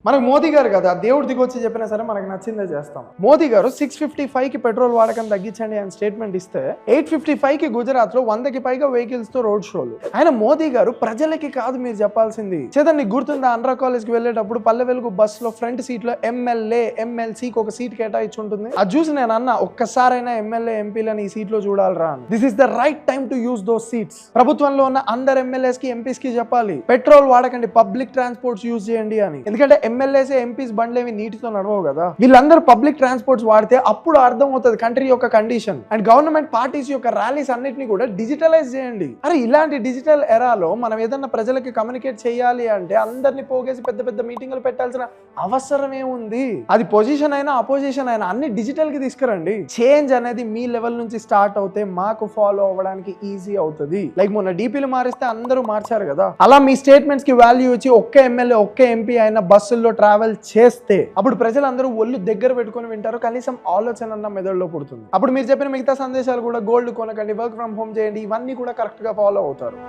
మనకు మోదీ గారు కదా దేవుడు దిగొచ్చి చెప్పినా సరే మనకు నచ్చిందే చేస్తాం. మోదీ గారు 655 కి పెట్రోల్ వాడకం తగ్గించండి అని స్టేట్మెంట్ ఇస్తే 855 కి గుజరాత్ లో 100కి పైగా వెహికల్స్ తో రోడ్ షోలు. ఆయన మోదీ గారు ప్రజలకి కాదు మీరు చెప్పాల్సింది. చేతన్ నీకు గుర్తుందా, ఆంధ్ర కాలేజ్ కి వెళ్ళేటప్పుడు పల్లె వెలుగు బస్ లో ఫ్రంట్ సీట్ లో ఎమ్మెల్యే ఎమ్మెల్సీకి ఒక సీట్ కేటాయించి ఉంటుంది. అది చూసి నేను అన్న ఒక్కసారైనా ఎమ్మెల్యే ఎంపీలని ఈ సీట్ లో చూడాలరా. This is the right time to use those seats. ప్రభుత్వంలో ఉన్న అందరు ఎమ్మెల్యేస్ కి ఎంపీస్ కి చెప్పాలి పెట్రోల్ వాడకండి, పబ్లిక్ ట్రాన్స్పోర్ట్స్ యూజ్ చేయండి అని. ఎందుకంటే ఎమ్మెల్యేస్ ఎంపీస్ బండ్లేవి నీటితో నడవవు కదా. వీళ్ళందరూ పబ్లిక్ ట్రాన్స్పోర్ట్స్ వాడితే అప్పుడు అర్థం అవుతుంది కంట్రీ యొక్క కండిషన్. అండ్ గవర్నమెంట్ పార్టీస్ యొక్క ర్యాలీస్ అన్నిటిని కూడా డిజిటలైజ్ చేయండి. అరే ఇలాంటి డిజిటల్ ఎరాలో మనం ఏదన్నా ప్రజలకి కమ్యూనికేట్ చేయాలి అంటే అందరినీ పోగేసి పెద్ద పెద్ద మీటింగ్లు పెట్టాల్సిన అవసరం ఏముంది? అది పొజిషన్ అయినా అపోజిషన్ అయినా అన్ని డిజిటల్ కి తీసుకురండి. చేంజ్ అనేది మీ లెవెల్ నుంచి స్టార్ట్ అవుతే మాకు ఫాలో అవ్వడానికి ఈజీ అవుతుంది. లైక్ మొన్న డీపీలు మారిస్తే అందరూ మార్చారు కదా, అలా మీ స్టేట్మెంట్స్ కి వాల్యూ ఇచ్చి ఒక్క ఎమ్మెల్యే ఒక్క ఎంపీ అయినా బస్సుల్లో ట్రావెల్ చేస్తే అప్పుడు ప్రజలందరూ ఒళ్ళు దగ్గర పెట్టుకుని వింటారు. కనీసం ఆలోచన అన్న మెదడులో పుడుతుంది. అప్పుడు మీరు చెప్పిన మిగతా సందేశాలు కూడా గోల్డ్ కొనకండి, వర్క్ ఫ్రమ్ హోమ్ చేయండి, ఇవన్నీ కూడా కరెక్ట్ గా ఫాలో అవుతారు.